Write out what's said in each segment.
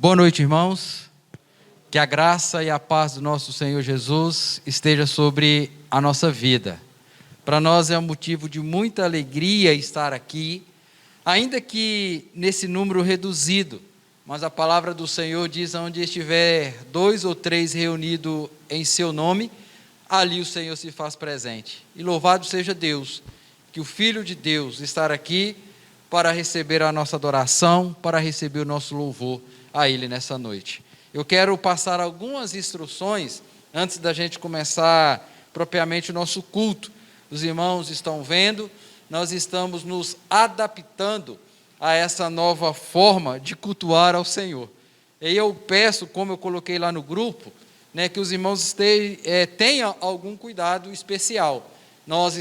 Boa noite, irmãos. Que a graça e a paz do nosso Senhor Jesus esteja sobre a nossa vida. Para nós é um motivo de muita alegria estar aqui, ainda que nesse número reduzido, mas a palavra do Senhor diz: onde estiver 2 ou 3 reunidos em seu nome, ali o Senhor se faz presente. E louvado seja Deus, que o Filho de Deus está aqui para receber a nossa adoração, para receber o nosso louvor a Ele nessa noite. Eu quero passar algumas instruções antes da gente começar propriamente o nosso culto. Os irmãos estão vendo, nós estamos nos adaptando a essa nova forma de cultuar ao Senhor. E eu peço, como eu coloquei lá no grupo, que os irmãos tenham algum cuidado especial. Nós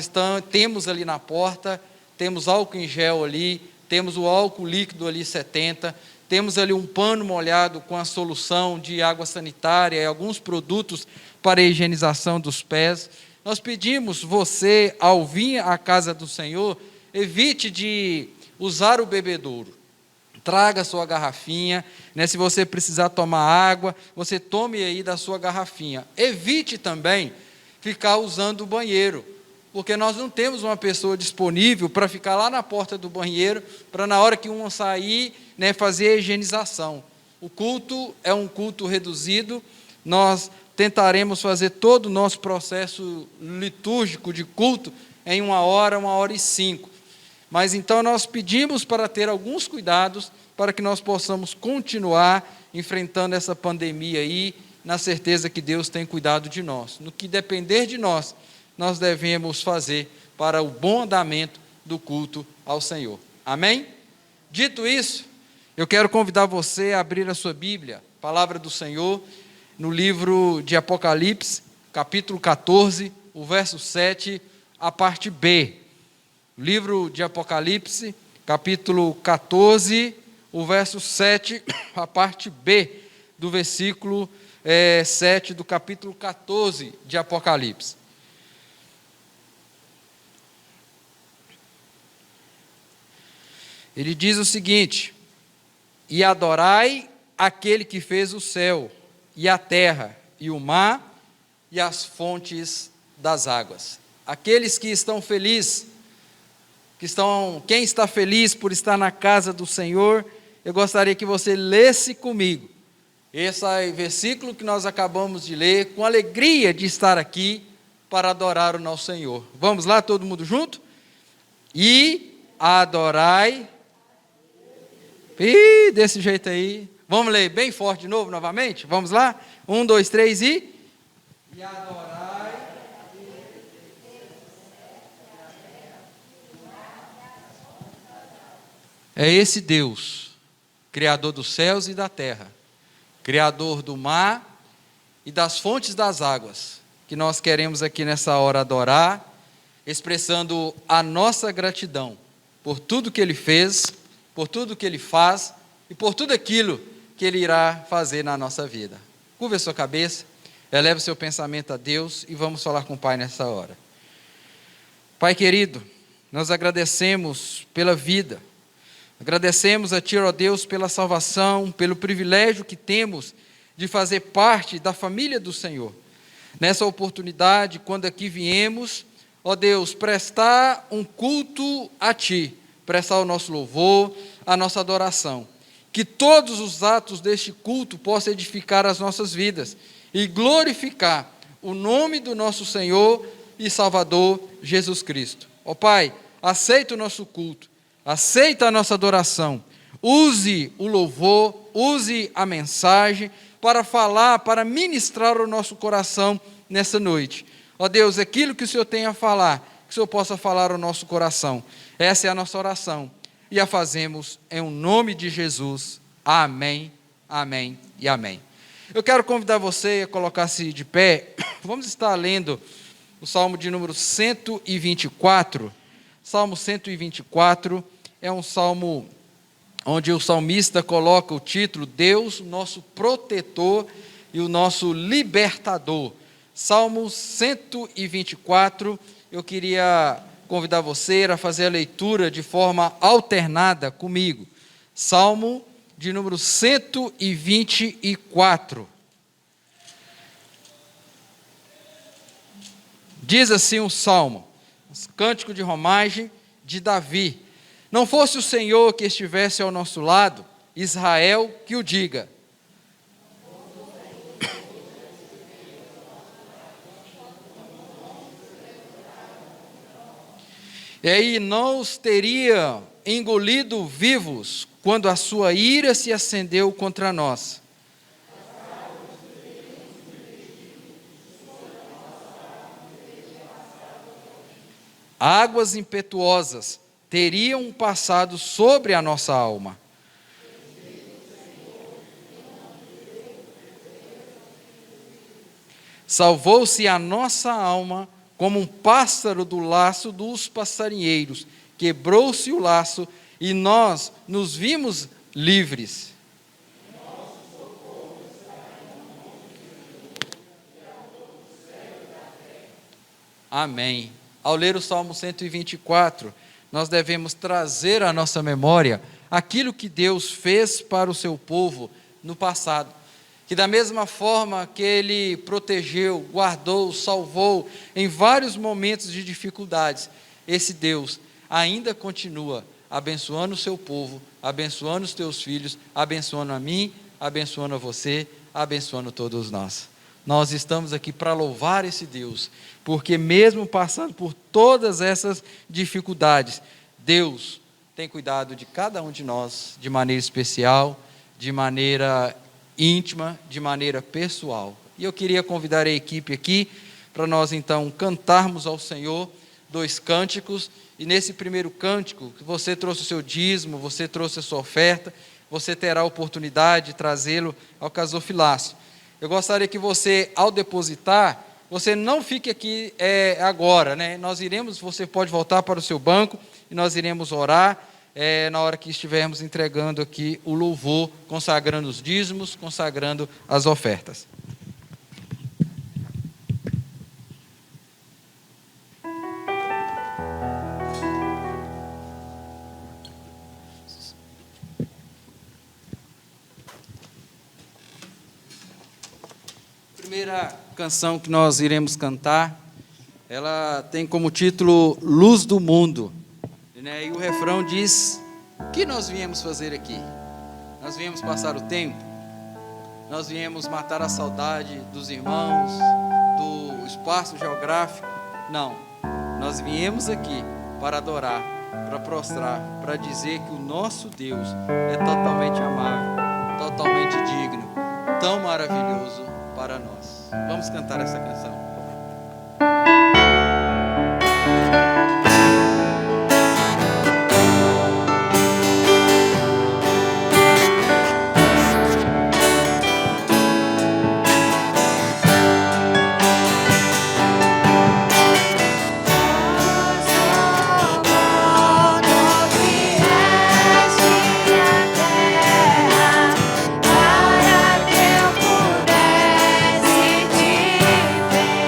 temos ali na porta, temos álcool em gel ali, temos o álcool líquido ali 70, temos ali um pano molhado com a solução de água sanitária e alguns produtos para a higienização dos pés. Nós pedimos você, ao vir à casa do Senhor, evite de usar o bebedouro. Traga a sua garrafinha, se você precisar tomar água, você tome aí da sua garrafinha. Evite também ficar usando o banheiro, porque nós não temos uma pessoa disponível para ficar lá na porta do banheiro, para na hora que um sair, fazer a higienização. O culto é um culto reduzido, nós tentaremos fazer todo o nosso processo litúrgico de culto em 1 hora, 1h05. Mas então nós pedimos para ter alguns cuidados, para que nós possamos continuar enfrentando essa pandemia aí, na certeza que Deus tem cuidado de nós. No que depender de nós, nós devemos fazer para o bom andamento do culto ao Senhor. Amém? Dito isso, eu quero convidar você a abrir a sua Bíblia, palavra do Senhor, no livro de Apocalipse, capítulo 14, o verso 7, a parte B. Livro de Apocalipse, capítulo 14, o verso 7, a parte B, do versículo 7 do capítulo 14 de Apocalipse. Ele diz o seguinte: e adorai aquele que fez o céu, e a terra, e o mar, e as fontes das águas. Aqueles que estão felizes, quem está feliz por estar na casa do Senhor, eu gostaria que você lesse comigo esse versículo que nós acabamos de ler, com alegria de estar aqui para adorar o nosso Senhor. Vamos lá, todo mundo junto? E adorai. Desse jeito aí. Vamos ler bem forte de novo, novamente? Vamos lá? 1, 2, 3 e adorai. É esse Deus, Criador dos céus e da terra, Criador do mar e das fontes das águas, que nós queremos aqui nessa hora adorar, expressando a nossa gratidão por tudo que Ele fez, por tudo que Ele faz e por tudo aquilo que Ele irá fazer na nossa vida. Curva a sua cabeça, eleve o seu pensamento a Deus e vamos falar com o Pai nessa hora. Pai querido, nós agradecemos pela vida, agradecemos a Ti, ó Deus, pela salvação, pelo privilégio que temos de fazer parte da família do Senhor. Nessa oportunidade, quando aqui viemos, ó Deus, prestar um culto a Ti, prestar o nosso louvor, a nossa adoração. Que todos os atos deste culto possam edificar as nossas vidas e glorificar o nome do nosso Senhor e Salvador Jesus Cristo. Ó Pai, aceita o nosso culto, aceita a nossa adoração, use o louvor, use a mensagem para falar, para ministrar o nosso coração nessa noite. Ó Deus, aquilo que o Senhor tem a falar, que o Senhor possa falar ao nosso coração. Essa é a nossa oração e a fazemos em nome de Jesus. Amém, amém e amém. Eu quero convidar você a colocar-se de pé. Vamos estar lendo o Salmo de número 124. Salmo 124 é um salmo onde o salmista coloca o título: Deus, nosso protetor e o nosso libertador. Salmo 124, eu queria convidar você a fazer a leitura de forma alternada comigo. Salmo de número 124. Diz assim o Salmo, cântico de romagem de Davi: não fosse o Senhor que estivesse ao nosso lado, Israel que o diga. E aí não os teria engolido vivos, quando a sua ira se acendeu contra nós. Águas impetuosas teriam passado sobre a nossa alma. Salvou-se a nossa alma como um pássaro do laço dos passarinheiros. Quebrou-se o laço e nós nos vimos livres. Amém. Ao ler o Salmo 124, nós devemos trazer à nossa memória aquilo que Deus fez para o seu povo no passado. Que da mesma forma que Ele protegeu, guardou, salvou em vários momentos de dificuldades, esse Deus ainda continua abençoando o seu povo, abençoando os teus filhos, abençoando a mim, abençoando a você, abençoando todos nós. Nós estamos aqui para louvar esse Deus, porque mesmo passando por todas essas dificuldades, Deus tem cuidado de cada um de nós de maneira especial, de maneira íntima, de maneira pessoal. E eu queria convidar a equipe aqui para nós então cantarmos ao Senhor 2 cânticos. E nesse primeiro cântico, você trouxe o seu dízimo, você trouxe a sua oferta, você terá a oportunidade de trazê-lo ao gasofilácio. Eu gostaria que você, ao depositar, você não fique aqui agora, né? Você pode voltar para o seu banco e nós iremos orar na hora que estivermos entregando aqui o louvor, consagrando os dízimos, consagrando as ofertas. A primeira canção que nós iremos cantar, ela tem como título Luz do Mundo, né? E o refrão diz: o que nós viemos fazer aqui? Nós viemos passar o tempo? Nós viemos matar a saudade dos irmãos, do espaço geográfico? Não, nós viemos aqui para adorar, para prostrar, para dizer que o nosso Deus é totalmente amável, totalmente digno, tão maravilhoso para nós. Vamos cantar essa canção. Para que eu pudesse te ver.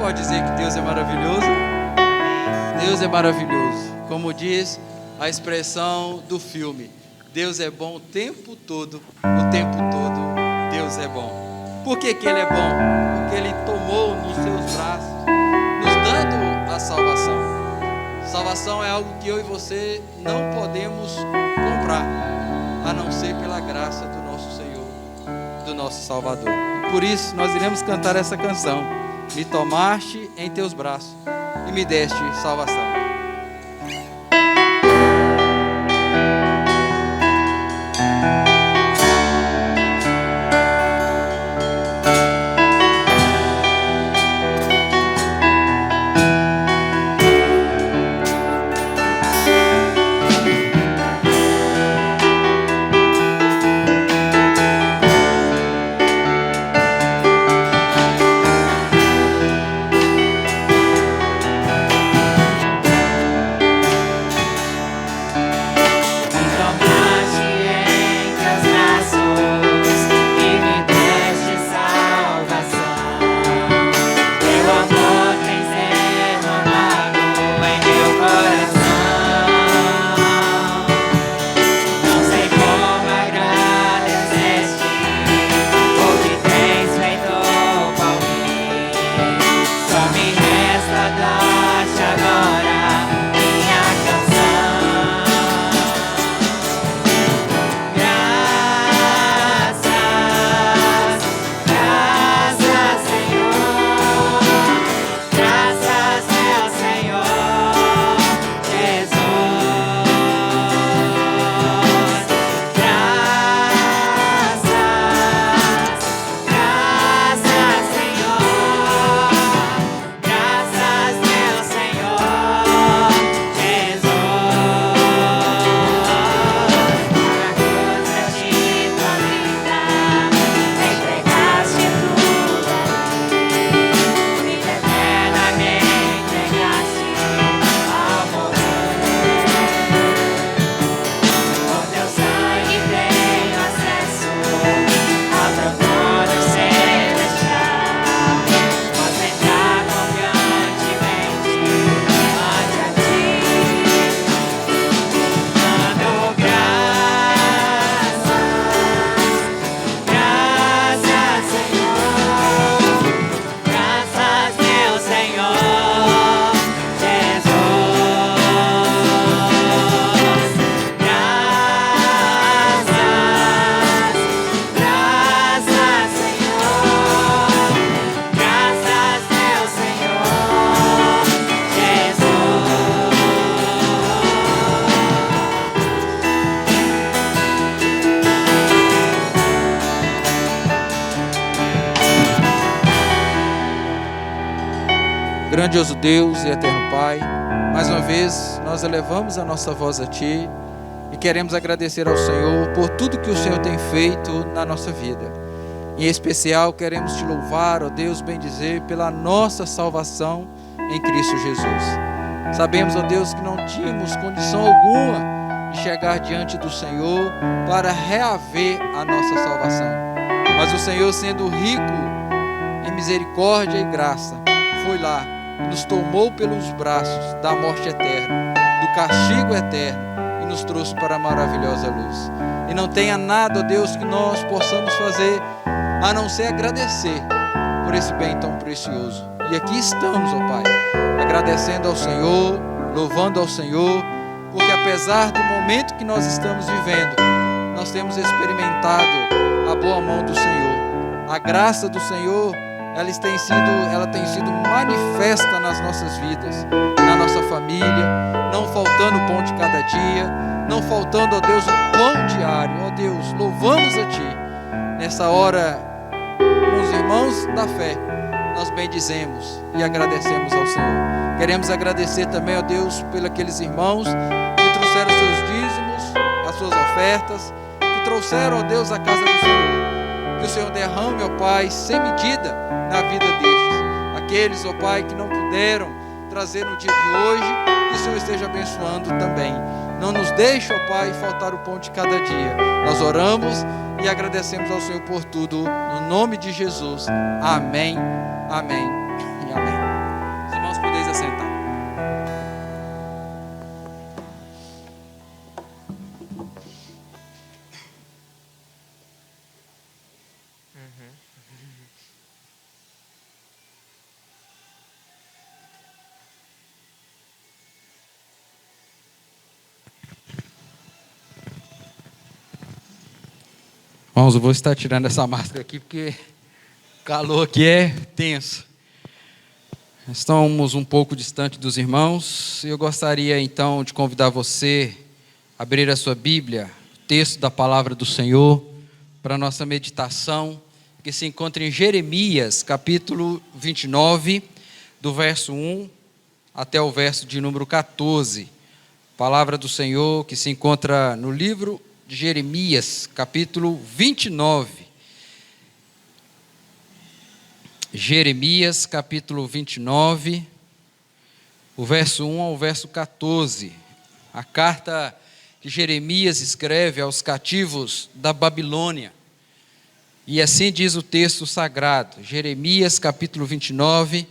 pode dizer que Deus é maravilhoso? Deus é maravilhoso. Como diz a expressão do filme, Deus é bom o tempo todo, Deus é bom. Por que Ele é bom? Porque Ele tomou nos seus braços, nos dando a salvação. Salvação é algo que eu e você não podemos comprar, a não ser pela graça do nosso Senhor, do nosso Salvador. E por isso nós iremos cantar essa canção: me tomaste em teus braços e me deste salvação. Grandioso Deus e eterno Pai, mais uma vez nós elevamos a nossa voz a Ti e queremos agradecer ao Senhor por tudo que o Senhor tem feito na nossa vida. Em especial queremos Te louvar, ó Deus, bendizer pela nossa salvação em Cristo Jesus. Sabemos, ó Deus, que não tínhamos condição alguma de chegar diante do Senhor para reaver a nossa salvação. Mas o Senhor, sendo rico em misericórdia e graça, foi lá, nos tomou pelos braços da morte eterna, do castigo eterno, e nos trouxe para a maravilhosa luz. E não tenha nada, ó Deus, que nós possamos fazer a não ser agradecer por esse bem tão precioso. E aqui estamos, ó Pai, agradecendo ao Senhor, louvando ao Senhor, porque apesar do momento que nós estamos vivendo, nós temos experimentado a boa mão do Senhor. A graça do Senhor, ela tem sido manifesta nas nossas vidas, na nossa família, não faltando o pão de cada dia, não faltando, ó Deus, o pão diário. Ó Deus, louvamos a Ti. Nessa hora, com os irmãos da fé, nós bendizemos e agradecemos ao Senhor. Queremos agradecer também, ó Deus, pelos aqueles irmãos que trouxeram seus dízimos, as suas ofertas, que trouxeram, ó Deus, a casa do Senhor. Que o Senhor derrame, ó Pai, sem medida na vida destes. Aqueles, ó Pai, que não puderam trazer no dia de hoje, que o Senhor esteja abençoando também. Não nos deixe, ó Pai, faltar o pão de cada dia. Nós oramos e agradecemos ao Senhor por tudo, no nome de Jesus. Amém, amém e amém. Irmãos, eu vou estar tirando essa máscara aqui porque o calor aqui é tenso. Estamos um pouco distante dos irmãos. Eu gostaria então de convidar você a abrir a sua Bíblia, o texto da palavra do Senhor, para a nossa meditação, que se encontra em Jeremias, capítulo 29, do verso 1 até o verso de número 14. Palavra do Senhor que se encontra no livro de Jeremias, capítulo 29. Jeremias, capítulo 29, o verso 1 ao verso 14. A carta que Jeremias escreve aos cativos da Babilônia. E assim diz o texto sagrado. Jeremias, capítulo 29.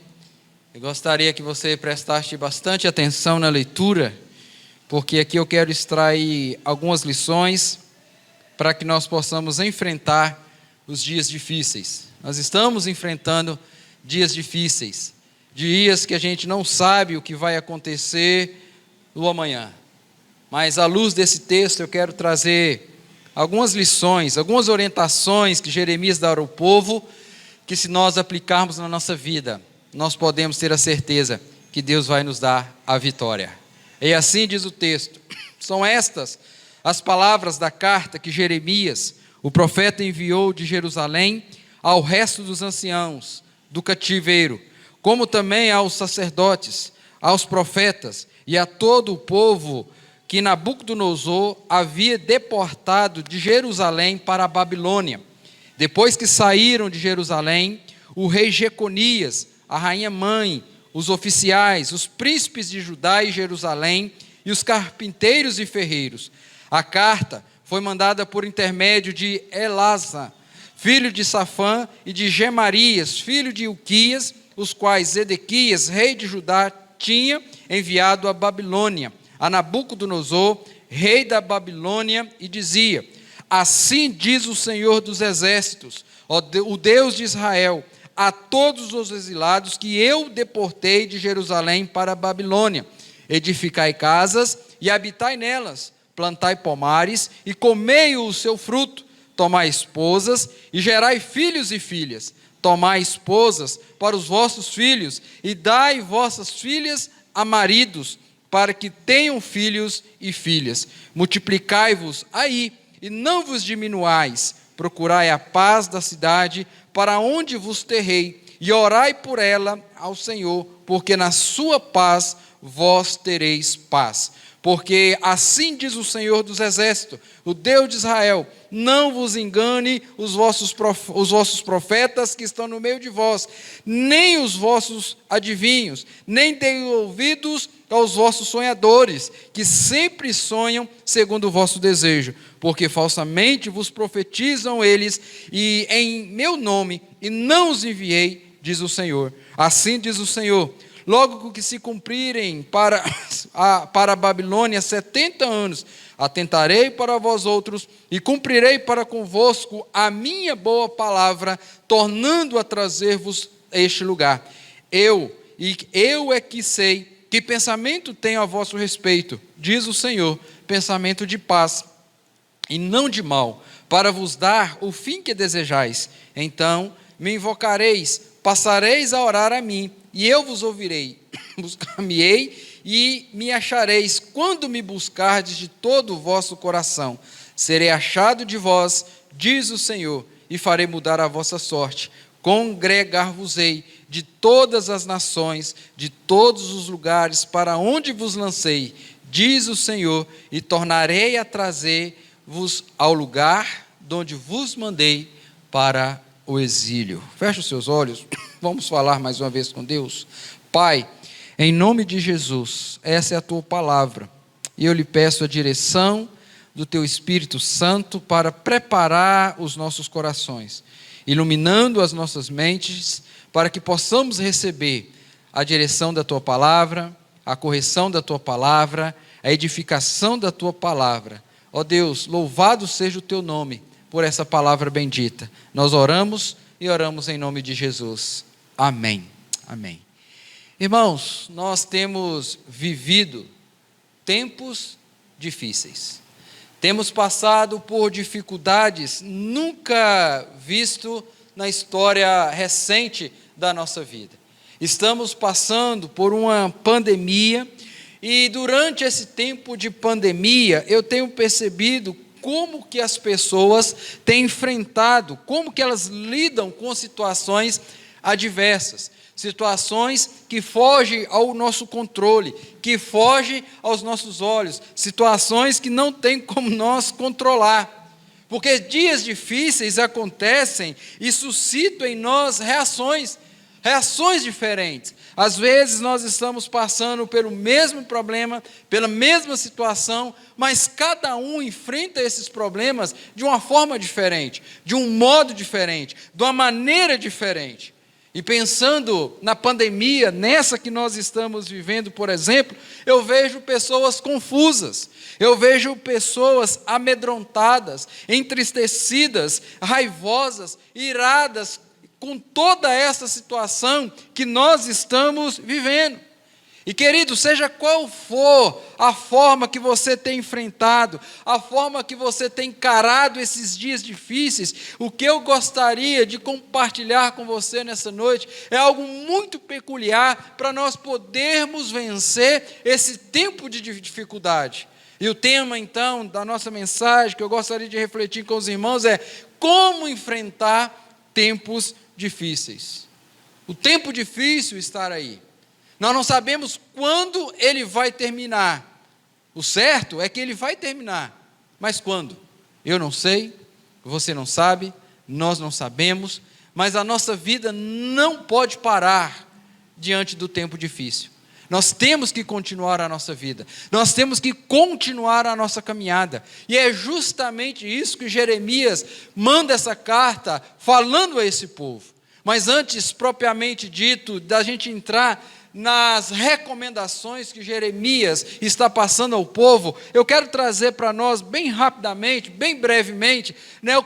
Eu gostaria que você prestasse bastante atenção na leitura, porque aqui eu quero extrair algumas lições para que nós possamos enfrentar os dias difíceis. Nós estamos enfrentando dias difíceis, dias que a gente não sabe o que vai acontecer no amanhã. Mas à luz desse texto eu quero trazer algumas lições, algumas orientações que Jeremias dá ao povo, que se nós aplicarmos na nossa vida, nós podemos ter a certeza que Deus vai nos dar a vitória. E assim diz o texto. São estas as palavras da carta que Jeremias, o profeta, enviou de Jerusalém ao resto dos anciãos do cativeiro, como também aos sacerdotes, aos profetas e a todo o povo que Nabucodonosor havia deportado de Jerusalém para a Babilônia. Depois que saíram de Jerusalém, o rei Jeconias, a rainha mãe, os oficiais, os príncipes de Judá e Jerusalém e os carpinteiros e ferreiros. A carta foi mandada por intermédio de Elasa, filho de Safã, e de Gemarias, filho de Ilquias, os quais Zedequias, rei de Judá, tinha enviado à Babilônia, a Nabucodonosor, rei da Babilônia, e dizia: assim diz o Senhor dos exércitos, o Deus de Israel, a todos os exilados que eu deportei de Jerusalém para a Babilônia: edificai casas e habitai nelas, plantai pomares e comei o seu fruto, tomai esposas e gerai filhos e filhas, tomai esposas para os vossos filhos e dai vossas filhas a maridos, para que tenham filhos e filhas. Multiplicai-vos aí e não vos diminuais, procurai a paz da cidade para onde vos terrei, e orai por ela ao Senhor, porque na sua paz vós tereis paz. Porque assim diz o Senhor dos exércitos, o Deus de Israel: não vos engane os vossos profetas que estão no meio de vós, nem os vossos adivinhos, nem deem ouvidos aos vossos sonhadores, que sempre sonham segundo o vosso desejo, porque falsamente vos profetizam eles, e em meu nome, e não os enviei, diz o Senhor. Assim diz o Senhor: logo que se cumprirem para a Babilônia 70 anos, atentarei para vós outros e cumprirei para convosco a minha boa palavra, tornando a trazer-vos a este lugar. Eu é que sei que pensamento tenho a vosso respeito, diz o Senhor, pensamento de paz e não de mal, para vos dar o fim que desejais. Então me invocareis, passareis a orar a mim, e eu vos ouvirei. Buscar-me-ei e me achareis, quando me buscardes de todo o vosso coração. Serei achado de vós, diz o Senhor, e farei mudar a vossa sorte. Congregar-vos-ei de todas as nações, de todos os lugares para onde vos lancei, diz o Senhor, e tornarei a trazer-vos ao lugar de onde vos mandei para o exílio. Feche os seus olhos, vamos falar mais uma vez com Deus. Pai, em nome de Jesus, essa é a tua palavra, e eu lhe peço a direção do teu Espírito Santo para preparar os nossos corações, iluminando as nossas mentes, para que possamos receber a direção da tua palavra, a correção da tua palavra, a edificação da tua palavra. Ó Deus, louvado seja o teu nome por essa palavra bendita. Nós oramos e oramos em nome de Jesus. Amém. Amém. Irmãos, nós temos vivido tempos difíceis. Temos passado por dificuldades nunca visto na história recente da nossa vida. Estamos passando por uma pandemia e durante esse tempo de pandemia eu tenho percebido como que as pessoas têm enfrentado, como que elas lidam com situações adversas, situações que fogem ao nosso controle, que fogem aos nossos olhos, situações que não tem como nós controlar. Porque dias difíceis acontecem e suscitam em nós reações diferentes. Às vezes nós estamos passando pelo mesmo problema, pela mesma situação, mas cada um enfrenta esses problemas de uma forma diferente, de um modo diferente, de uma maneira diferente. E pensando na pandemia, nessa que nós estamos vivendo, por exemplo, eu vejo pessoas confusas, eu vejo pessoas amedrontadas, entristecidas, raivosas, iradas, com toda essa situação que nós estamos vivendo. E querido, seja qual for a forma que você tem enfrentado, a forma que você tem encarado esses dias difíceis, o que eu gostaria de compartilhar com você nessa noite é algo muito peculiar para nós podermos vencer esse tempo de dificuldade. E o tema então da nossa mensagem que eu gostaria de refletir com os irmãos é como enfrentar tempos difíceis. O tempo difícil está aí. Nós não sabemos quando ele vai terminar. O certo é que ele vai terminar. Mas quando? Eu não sei, você não sabe, nós não sabemos, mas a nossa vida não pode parar diante do tempo difícil. Nós temos que continuar a nossa vida. Nós temos que continuar a nossa caminhada. E é justamente isso que Jeremias manda essa carta falando a esse povo. Mas antes, propriamente dito, da gente entrar nas recomendações que Jeremias está passando ao povo, eu quero trazer para nós bem rapidamente, bem brevemente,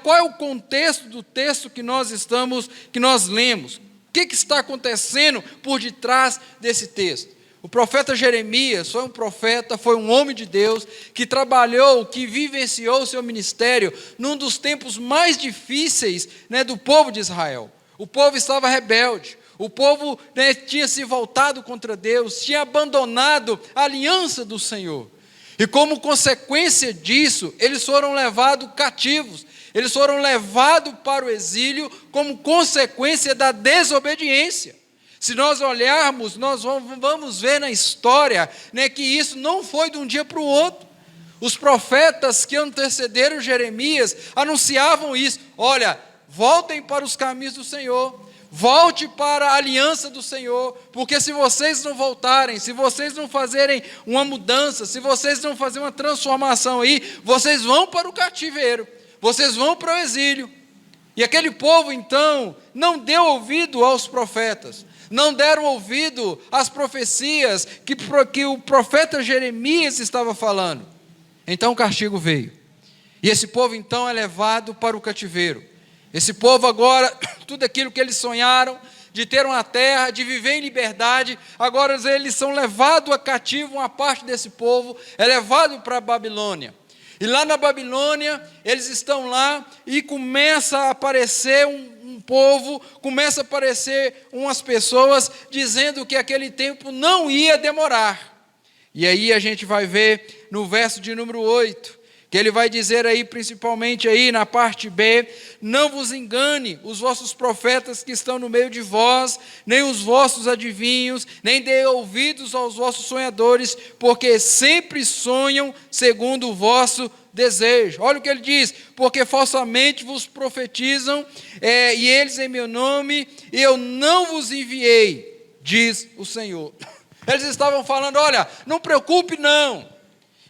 qual é o contexto do texto que nós lemos. O que está acontecendo por detrás desse texto? O profeta Jeremias foi um profeta, foi um homem de Deus, que trabalhou, que vivenciou o seu ministério num dos tempos mais difíceis do povo de Israel. O povo estava rebelde. O povo tinha se voltado contra Deus, tinha abandonado a aliança do Senhor. E como consequência disso, eles foram levados cativos. Eles foram levados para o exílio como consequência da desobediência. Se nós olharmos, nós vamos ver na história que isso não foi de um dia para o outro. Os profetas que antecederam Jeremias anunciavam isso. Olha, voltem para os caminhos do Senhor. Volte para a aliança do Senhor, porque se vocês não voltarem, se vocês não fazerem uma mudança, se vocês não fazerem uma transformação aí, vocês vão para o cativeiro, vocês vão para o exílio. E aquele povo então não deu ouvido aos profetas, não deram ouvido às profecias que o profeta Jeremias estava falando. Então o castigo veio, e esse povo então é levado para o cativeiro. Esse povo agora, tudo aquilo que eles sonharam, de ter uma terra, de viver em liberdade, agora eles são levados a cativo, uma parte desse povo é levado para a Babilônia. E lá na Babilônia, eles estão lá e começa a aparecer um povo, começa a aparecer umas pessoas dizendo que aquele tempo não ia demorar. E aí a gente vai ver no verso de número 8, que ele vai dizer aí, principalmente aí na parte B, não vos engane os vossos profetas que estão no meio de vós, nem os vossos adivinhos, nem dê ouvidos aos vossos sonhadores, porque sempre sonham segundo o vosso desejo. Olha o que ele diz, porque falsamente vos profetizam, e eles em meu nome, eu não vos enviei, diz o Senhor. Eles estavam falando, olha, não preocupe não.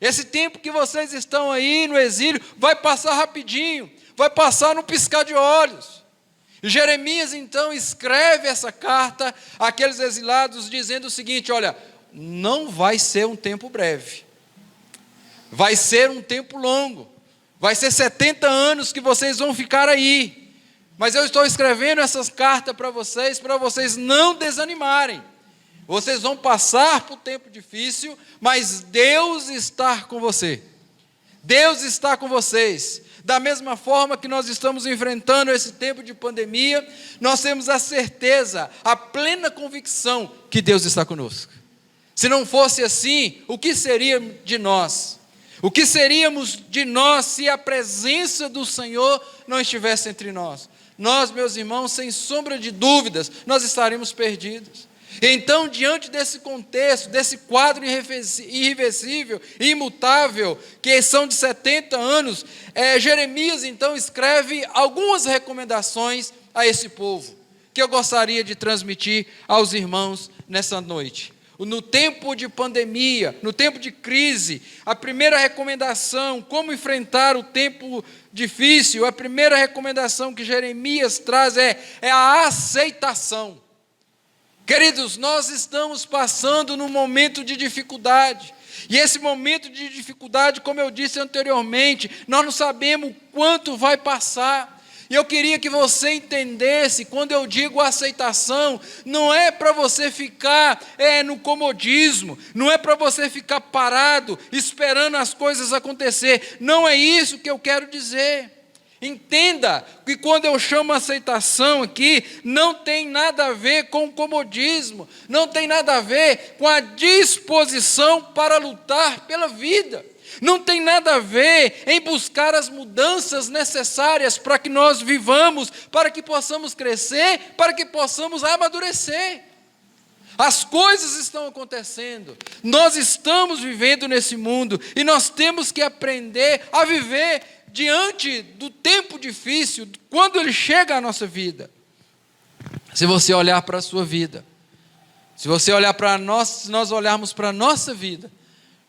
Esse tempo que vocês estão aí no exílio vai passar rapidinho, vai passar no piscar de olhos. E Jeremias então escreve essa carta àqueles exilados dizendo o seguinte, olha, não vai ser um tempo breve, vai ser um tempo longo, vai ser 70 anos que vocês vão ficar aí, mas eu estou escrevendo essas cartas para vocês não desanimarem. Vocês vão passar por tempo difícil, mas Deus está com você. Deus está com vocês. Da mesma forma que nós estamos enfrentando esse tempo de pandemia, nós temos a certeza, a plena convicção que Deus está conosco. Se não fosse assim, o que seria de nós? O que seríamos de nós se a presença do Senhor não estivesse entre nós? Nós, meus irmãos, sem sombra de dúvidas, nós estaríamos perdidos. Então, diante desse contexto, desse quadro irreversível, imutável, que são de 70 anos, Jeremias, então, escreve algumas recomendações a esse povo, que eu gostaria de transmitir aos irmãos nessa noite. No tempo de pandemia, no tempo de crise, a primeira recomendação, como enfrentar o tempo difícil, a primeira recomendação que Jeremias traz é a aceitação. Queridos, nós estamos passando num momento de dificuldade, e esse momento de dificuldade, como eu disse anteriormente, nós não sabemos quanto vai passar. E eu queria que você entendesse, quando eu digo aceitação, não é para você ficar no comodismo, não é para você ficar parado, esperando as coisas acontecer, não é isso que eu quero dizer. Entenda que quando eu chamo aceitação aqui, não tem nada a ver com comodismo, não tem nada a ver com a disposição para lutar pela vida. Não tem nada a ver em buscar as mudanças necessárias para que nós vivamos, para que possamos crescer, para que possamos amadurecer. As coisas estão acontecendo, nós estamos vivendo nesse mundo e nós temos que aprender a viver diante do tempo difícil, quando ele chega à nossa vida. Se você olhar para a sua vida, se você olhar para nós, se nós olharmos para a nossa vida,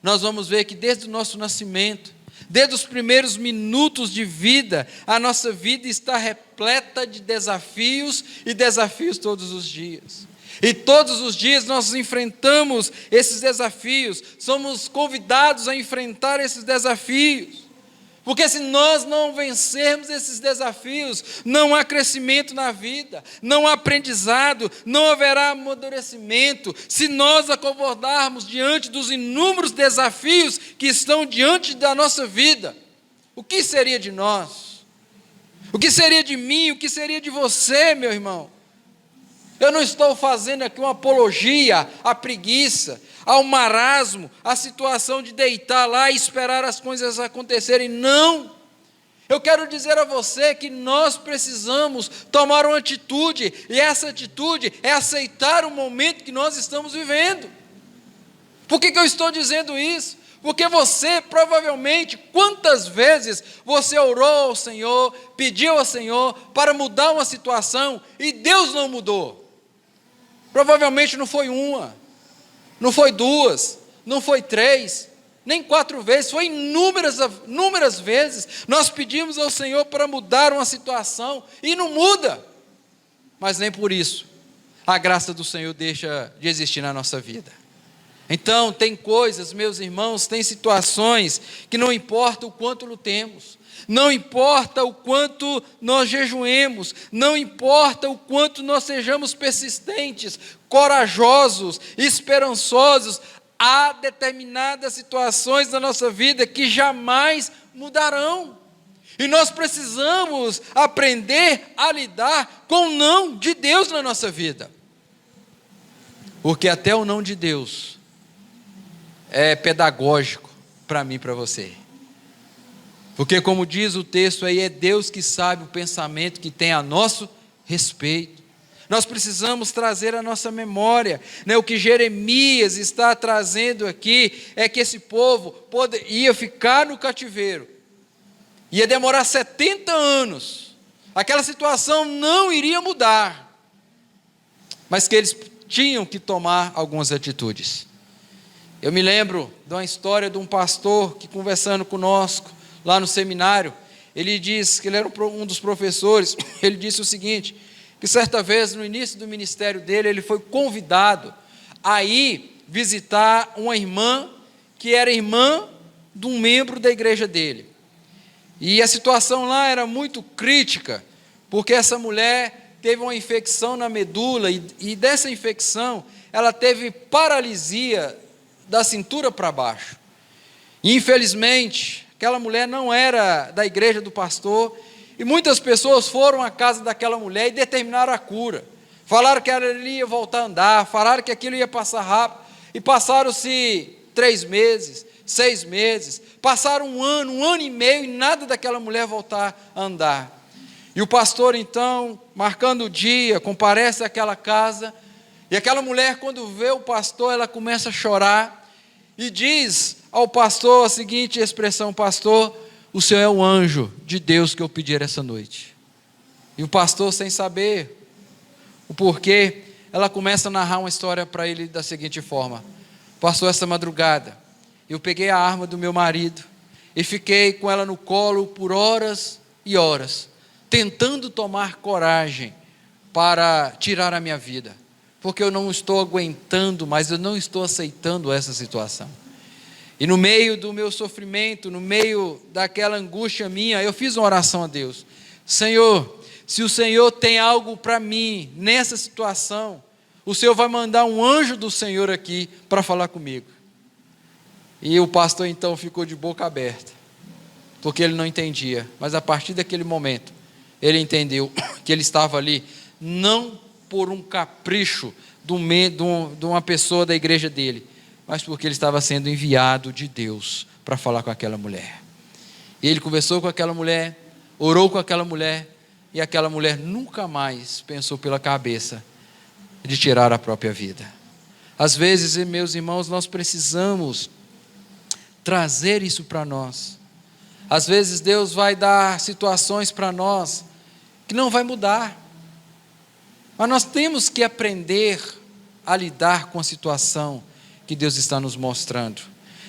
nós vamos ver que desde o nosso nascimento, desde os primeiros minutos de vida, a nossa vida está repleta de desafios e desafios todos os dias. E todos os dias nós enfrentamos esses desafios, somos convidados a enfrentar esses desafios. Porque se nós não vencermos esses desafios, não há crescimento na vida, não há aprendizado, não haverá amadurecimento. Se nós acovardarmos diante dos inúmeros desafios que estão diante da nossa vida, o que seria de nós? O que seria de mim? O que seria de você, meu irmão? Eu não estou fazendo aqui uma apologia à preguiça, ao marasmo, à situação de deitar lá e esperar as coisas acontecerem. Não! Eu quero dizer a você que nós precisamos tomar uma atitude, e essa atitude é aceitar o momento que nós estamos vivendo. Por que eu estou dizendo isso? Porque você, provavelmente, quantas vezes você orou ao Senhor, pediu ao Senhor para mudar uma situação, e Deus não mudou. Provavelmente não foi uma, não foi duas, não foi três, nem 4 vezes, foi inúmeras vezes. Nós pedimos ao Senhor para mudar uma situação e não muda. Mas nem por isso a graça do Senhor deixa de existir na nossa vida. Então, tem coisas, meus irmãos, tem situações que não importa o quanto lutemos, não importa o quanto nós jejuemos, não importa o quanto nós sejamos persistentes, corajosos, esperançosos, há determinadas situações da nossa vida que jamais mudarão. E nós precisamos aprender a lidar com o não de Deus na nossa vida. Porque até o não de Deus é pedagógico para mim e para você. Porque, como diz o texto aí, é Deus que sabe o pensamento que tem a nosso respeito. Nós precisamos trazer à nossa memória, né? O que Jeremias está trazendo aqui é que esse povo ia ficar no cativeiro, ia demorar 70 anos, aquela situação não iria mudar, mas que eles tinham que tomar algumas atitudes. Eu me lembro de uma história de um pastor que, conversando conosco lá no seminário, ele disse que ele era um dos professores. Ele disse o seguinte, que certa vez no início do ministério dele, ele foi convidado a ir visitar uma irmã que era irmã de um membro da igreja dele. E a situação lá era muito crítica, porque essa mulher teve uma infecção na medula e dessa infecção ela teve paralisia da cintura para baixo. Infelizmente, Aquela mulher não era da igreja do pastor, e muitas pessoas foram à casa daquela mulher e determinaram a cura. Falaram que ela ia voltar a andar, falaram que aquilo ia passar rápido, e passaram-se 3 meses, 6 meses, passaram 1 ano e meio, e nada daquela mulher voltar a andar. E o pastor então, marcando o dia, comparece àquela casa, e aquela mulher, quando vê o pastor, ela começa a chorar, e diz ao pastor a seguinte expressão: pastor, o senhor é o anjo de Deus que eu pedi essa noite. E o pastor, sem saber o porquê, ela começa a narrar uma história para ele da seguinte forma: pastor, essa madrugada, eu peguei a arma do meu marido, e fiquei com ela no colo por horas e horas, tentando tomar coragem para tirar a minha vida, porque eu não estou aguentando, mas eu não estou aceitando essa situação. E no meio do meu sofrimento, no meio daquela angústia minha, eu fiz uma oração a Deus: Senhor, se o Senhor tem algo para mim nessa situação, o Senhor vai mandar um anjo do Senhor aqui para falar comigo. E o pastor então ficou de boca aberta, porque ele não entendia, mas a partir daquele momento, ele entendeu que ele estava ali não por um capricho de uma pessoa da igreja dele, mas porque ele estava sendo enviado de Deus para falar com aquela mulher. E ele conversou com aquela mulher, orou com aquela mulher, e aquela mulher nunca mais pensou pela cabeça de tirar a própria vida. Às vezes, meus irmãos, nós precisamos trazer isso para nós. Às vezes Deus vai dar situações para nós que não vai mudar, mas nós temos que aprender a lidar com a situação que Deus está nos mostrando.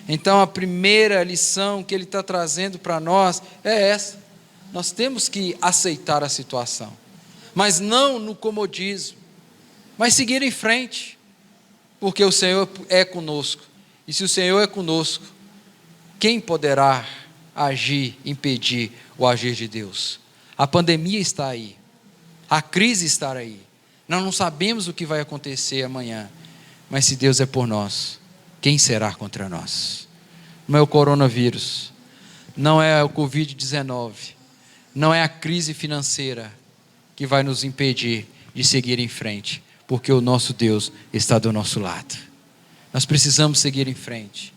Então a primeira lição que Ele está trazendo para nós é essa: nós temos que aceitar a situação, mas não no comodismo, mas seguir em frente, porque o Senhor é conosco, e se o Senhor é conosco, quem poderá agir, impedir o agir de Deus? A pandemia está aí, a crise está aí, nós não sabemos o que vai acontecer amanhã, mas se Deus é por nós, quem será contra nós? Não é o coronavírus, não é o Covid-19, não é a crise financeira que vai nos impedir de seguir em frente, porque o nosso Deus está do nosso lado. Nós precisamos seguir em frente.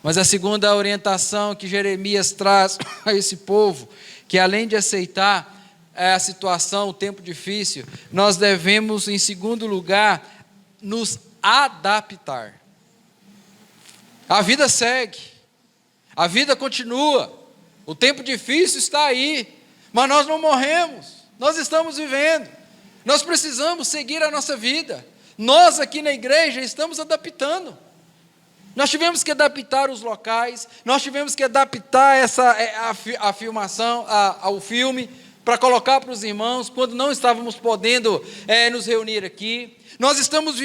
Mas a segunda orientação que Jeremias traz a esse povo, que além de aceitar a situação, o tempo difícil, nós devemos, em segundo lugar, nos adaptar. A vida segue, a vida continua, o tempo difícil está aí, mas nós não morremos, nós estamos vivendo, nós precisamos seguir a nossa vida. Nós aqui na igreja estamos adaptando. Nós tivemos que adaptar os locais, nós tivemos que adaptar a filmação, ao filme, para colocar para os irmãos, quando não estávamos podendo nos reunir aqui. Nós estamos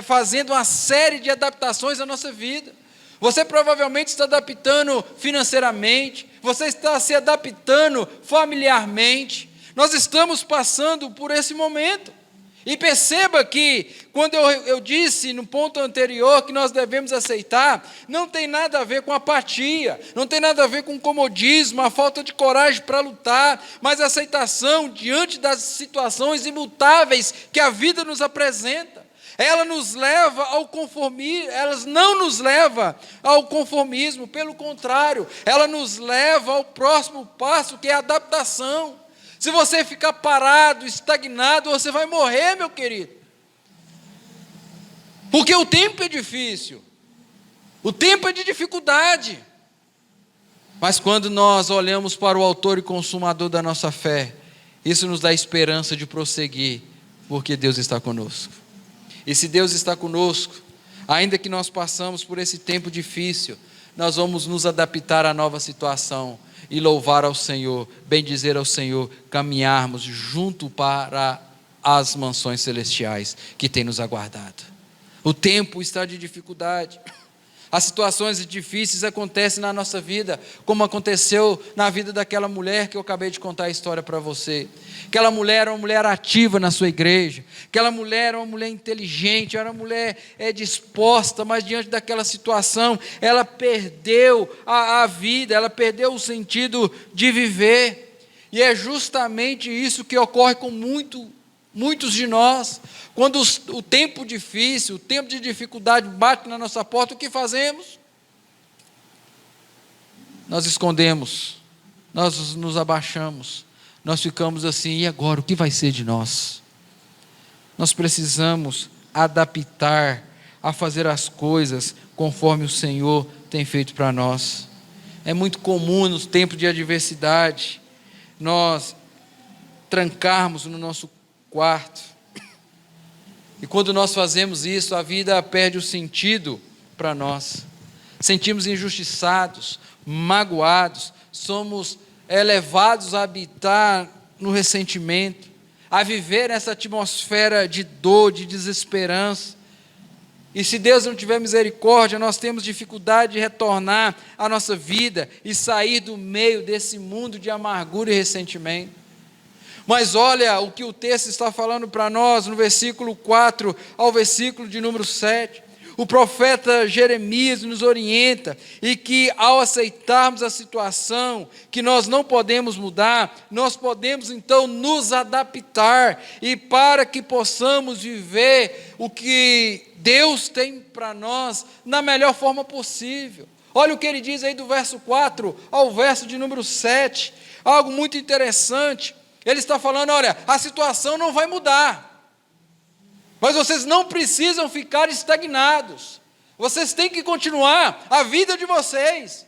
fazendo uma série de adaptações à nossa vida. Você provavelmente está adaptando financeiramente, você está se adaptando familiarmente. Nós estamos passando por esse momento. E perceba que, quando eu disse no ponto anterior que nós devemos aceitar, não tem nada a ver com apatia, não tem nada a ver com comodismo, a falta de coragem para lutar, mas a aceitação diante das situações imutáveis que a vida nos apresenta. Ela nos leva ao conformismo, ela não nos leva ao conformismo, pelo contrário, ela nos leva ao próximo passo, que é a adaptação. Se você ficar parado, estagnado, você vai morrer, meu querido. Porque o tempo é difícil, o tempo é de dificuldade. Mas quando nós olhamos para o autor e consumador da nossa fé, isso nos dá esperança de prosseguir, porque Deus está conosco. E se Deus está conosco, ainda que nós passamos por esse tempo difícil, nós vamos nos adaptar à nova situação e louvar ao Senhor, bendizer ao Senhor, caminharmos junto para as mansões celestiais que tem nos aguardado. O tempo está de dificuldade, As situações difíceis acontecem na nossa vida, como aconteceu na vida daquela mulher que eu acabei de contar a história para você. Aquela mulher era uma mulher ativa na sua igreja, aquela mulher era uma mulher inteligente, era uma mulher disposta, mas diante daquela situação, ela perdeu a vida, ela perdeu o sentido de viver. E é justamente isso que ocorre com muitos de nós. Quando o tempo difícil, o tempo de dificuldade bate na nossa porta, o que fazemos? Nós escondemos, nós nos abaixamos, nós ficamos assim, e agora, o que vai ser de nós? Nós precisamos adaptar a fazer as coisas conforme o Senhor tem feito para nós. É muito comum nos tempos de adversidade, nós trancarmos no nosso quarto. E quando nós fazemos isso, a vida perde o sentido para nós. Sentimos injustiçados, magoados, somos levados a habitar no ressentimento, a viver nessa atmosfera de dor, de desesperança. E se Deus não tiver misericórdia, nós temos dificuldade de retornar à nossa vida e sair do meio desse mundo de amargura e ressentimento. Mas olha o que o texto está falando para nós, no versículo 4 ao versículo de número 7. O profeta Jeremias nos orienta, e que ao aceitarmos a situação que nós não podemos mudar, nós podemos então nos adaptar, e para que possamos viver o que Deus tem para nós na melhor forma possível. Olha o que ele diz aí do verso 4 ao verso de número 7, algo muito interessante. Ele está falando, olha, a situação não vai mudar, mas vocês não precisam ficar estagnados, vocês têm que continuar a vida de vocês.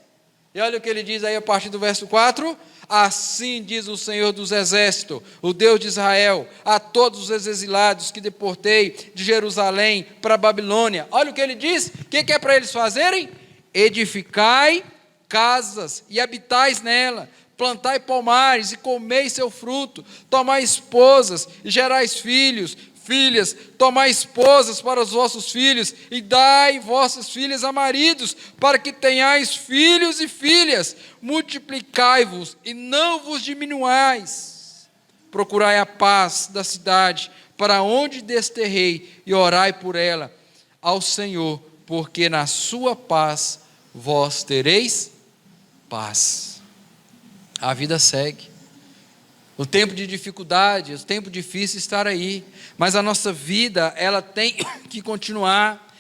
E olha o que ele diz aí a partir do verso 4, assim diz o Senhor dos Exércitos, o Deus de Israel, a todos os exilados que deportei de Jerusalém para a Babilônia. Olha o que ele diz, o que é para eles fazerem? Edificai casas e habitais nela, plantai pomares e comei seu fruto, tomai esposas e gerais filhos, filhas, tomai esposas para os vossos filhos e dai vossas filhas a maridos, para que tenhais filhos e filhas, multiplicai-vos e não vos diminuais. Procurai a paz da cidade, para onde desterrei, e orai por ela ao Senhor, porque na sua paz vós tereis paz. A vida segue. O tempo de dificuldade, o tempo difícil estar aí, mas a nossa vida, ela tem que continuar.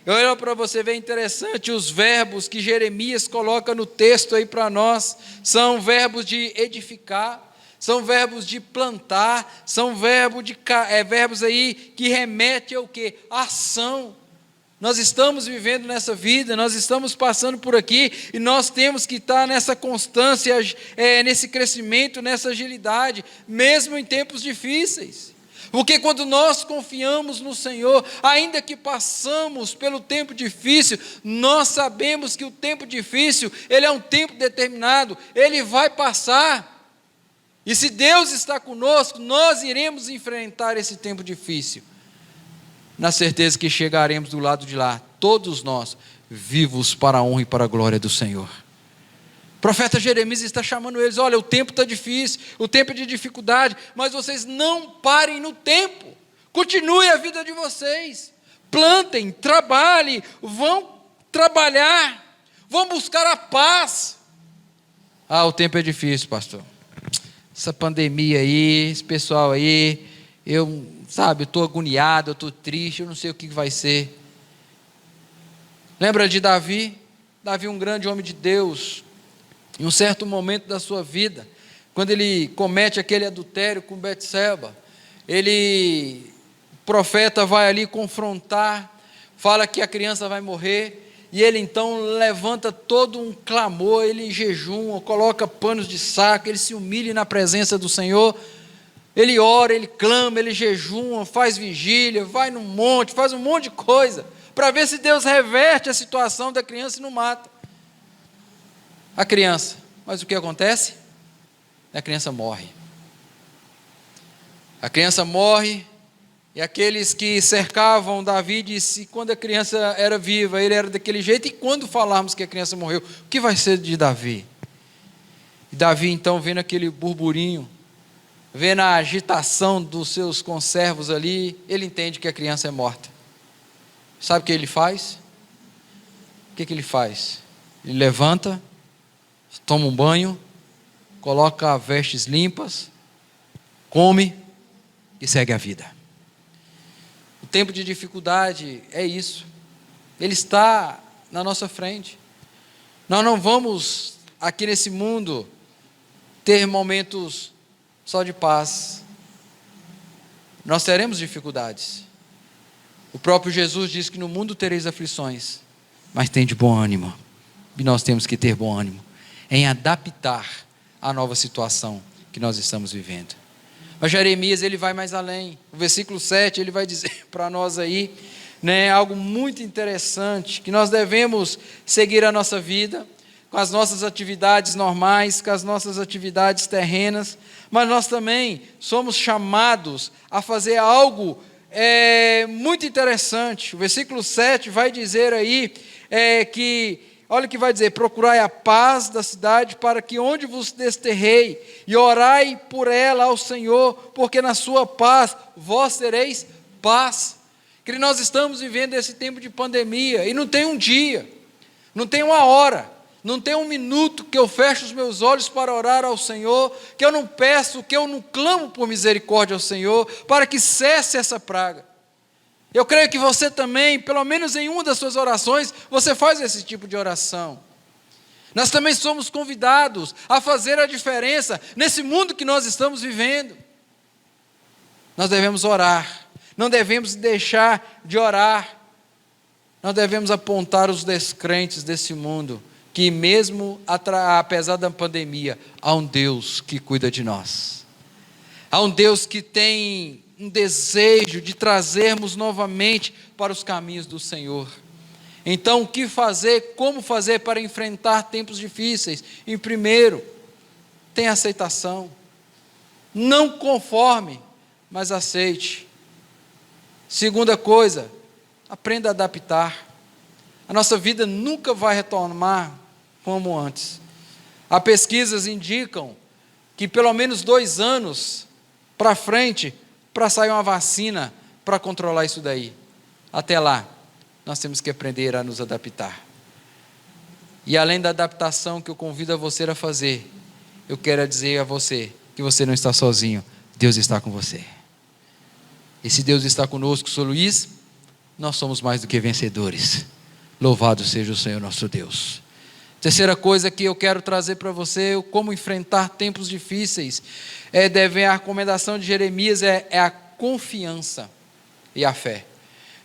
Olha para você ver, interessante, os verbos que Jeremias coloca no texto aí para nós, são verbos de edificar, são verbos de plantar, são verbos aí que remetem ao quê? A ação. Nós estamos vivendo nessa vida, nós estamos passando por aqui, e nós temos que estar nessa constância, nesse crescimento, nessa agilidade, mesmo em tempos difíceis. Porque quando nós confiamos no Senhor, ainda que passamos pelo tempo difícil, nós sabemos que o tempo difícil, ele é um tempo determinado, ele vai passar. E se Deus está conosco, nós iremos enfrentar esse tempo difícil, na certeza que chegaremos do lado de lá, todos nós, vivos para a honra e para a glória do Senhor. O profeta Jeremias está chamando eles, olha, o tempo está difícil, o tempo é de dificuldade, mas vocês não parem no tempo, continue a vida de vocês, plantem, trabalhem, vão trabalhar, vão buscar a paz. Ah, o tempo é difícil, pastor, essa pandemia aí, esse pessoal aí, eu estou agoniado, eu estou triste, eu não sei o que vai ser. Lembra de Davi? Davi, um grande homem de Deus, em um certo momento da sua vida, quando ele comete aquele adultério com Betseba, o profeta vai ali confrontar, fala que a criança vai morrer, e ele então levanta todo um clamor, ele jejuma, coloca panos de saco, ele se humilha na presença do Senhor. Ele ora, ele clama, ele jejuma, faz vigília, vai no monte, faz um monte de coisa, para ver se Deus reverte a situação da criança e não mata a criança. Mas o que acontece? A criança morre. A criança morre, E aqueles que cercavam Davi disse, quando a criança era viva, ele era daquele jeito, e quando falarmos que a criança morreu, o que vai ser de Davi? E Davi então, vendo aquele burburinho, vendo a agitação dos seus conservos ali, ele entende que a criança é morta. Sabe o que ele faz? O que ele faz? Ele levanta, toma um banho, coloca vestes limpas, come e segue a vida. O tempo de dificuldade é isso. Ele está na nossa frente. Nós não vamos aqui nesse mundo ter momentos só de paz. Nós teremos dificuldades. O próprio Jesus diz que no mundo tereis aflições, mas tem de bom ânimo. E nós temos que ter bom ânimo em adaptar a nova situação que nós estamos vivendo. Mas Jeremias, ele vai mais além. O versículo 7, ele vai dizer para nós aí, algo muito interessante, que nós devemos seguir a nossa vida, com as nossas atividades normais, com as nossas atividades terrenas, mas nós também somos chamados a fazer algo muito interessante. O versículo 7 vai dizer aí que, olha o que vai dizer: procurai a paz da cidade, para que onde vos desterrei, e orai por ela ao Senhor, porque na sua paz vós tereis paz. Que nós estamos vivendo esse tempo de pandemia, e não tem um dia, não tem uma hora, não tem um minuto que eu fecho os meus olhos para orar ao Senhor, que eu não peço, que eu não clamo por misericórdia ao Senhor, para que cesse essa praga. Eu creio que você também, pelo menos em uma das suas orações, você faz esse tipo de oração. Nós também somos convidados a fazer a diferença nesse mundo que nós estamos vivendo. Nós devemos orar, não devemos deixar de orar, nós devemos apontar os descrentes desse mundo, que mesmo apesar da pandemia, há um Deus que cuida de nós. Há um Deus que tem um desejo de trazermos novamente para os caminhos do Senhor. Então, o que fazer, como fazer para enfrentar tempos difíceis? Em primeiro, tenha aceitação. Não conforme, mas aceite. Segunda coisa, aprenda a adaptar. A nossa vida nunca vai retornar como antes. Há pesquisas indicam que pelo menos 2 anos para frente, para sair uma vacina para controlar isso daí. Até lá, nós temos que aprender a nos adaptar. E além da adaptação que eu convido a você a fazer, eu quero dizer a você que você não está sozinho, Deus está com você. E se Deus está conosco, sou Luiz, nós somos mais do que vencedores. Louvado seja o Senhor nosso Deus. Terceira coisa que eu quero trazer para você, como enfrentar tempos difíceis, a recomendação de Jeremias é a confiança e a fé.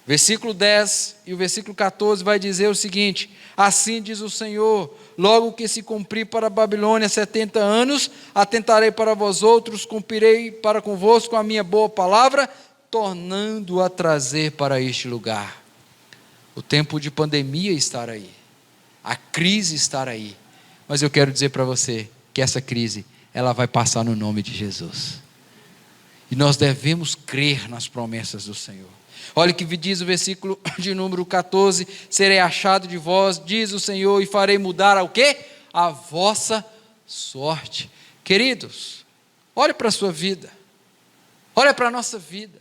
Versículo 10 e o versículo 14 vai dizer o seguinte: assim diz o Senhor, logo que se cumprir para a Babilônia 70 anos, atentarei para vós outros, cumprirei para convosco a minha boa palavra, tornando a trazer para este lugar. O tempo de pandemia estar aí, a crise estar aí, mas eu quero dizer para você que essa crise, ela vai passar no nome de Jesus, e nós devemos crer nas promessas do Senhor. Olha o que diz o versículo de número 14, serei achado de vós, diz o Senhor, e farei mudar ao quê? A vossa sorte. Queridos, olhe para a sua vida, olha para a nossa vida,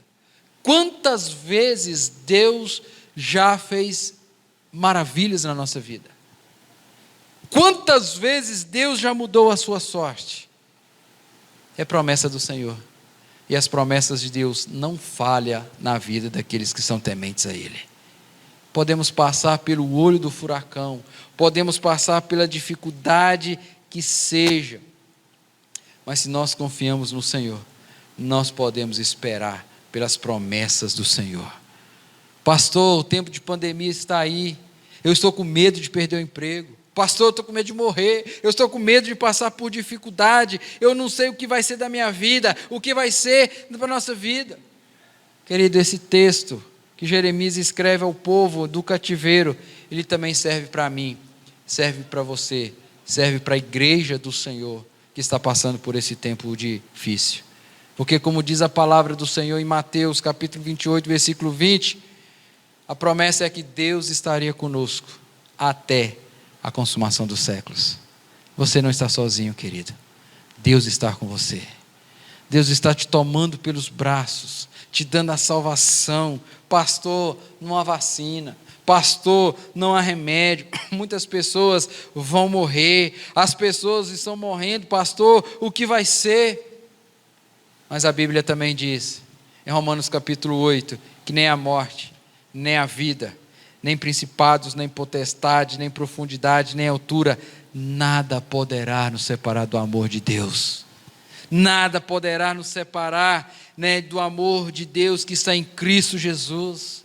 quantas vezes Deus já fez maravilhas na nossa vida, quantas vezes Deus já mudou a sua sorte. É promessa do Senhor, e as promessas de Deus não falham na vida daqueles que são tementes a Ele. Podemos passar pelo olho do furacão, podemos passar pela dificuldade que seja, mas se nós confiamos no Senhor, nós podemos esperar pelas promessas do Senhor. Pastor, o tempo de pandemia está aí, eu estou com medo de perder o emprego. Pastor, eu estou com medo de morrer, eu estou com medo de passar por dificuldade, eu não sei o que vai ser da minha vida, o que vai ser da nossa vida. Querido, esse texto que Jeremias escreve ao povo do cativeiro, ele também serve para mim, serve para você, serve para a igreja do Senhor, que está passando por esse tempo difícil. Porque como diz a palavra do Senhor em Mateus capítulo 28, versículo 20, a promessa é que Deus estaria conosco até a consumação dos séculos. Você não está sozinho, querido. Deus está com você. Deus está te tomando pelos braços, te dando a salvação. Pastor, não há vacina. Pastor, não há remédio. Muitas pessoas vão morrer. As pessoas estão morrendo. Pastor, o que vai ser? Mas a Bíblia também diz, em Romanos capítulo 8, que nem a morte, nem a vida, nem principados, nem potestade, nem profundidade, nem altura, nada poderá nos separar do amor de Deus. Nada poderá nos separar, do amor de Deus que está em Cristo Jesus.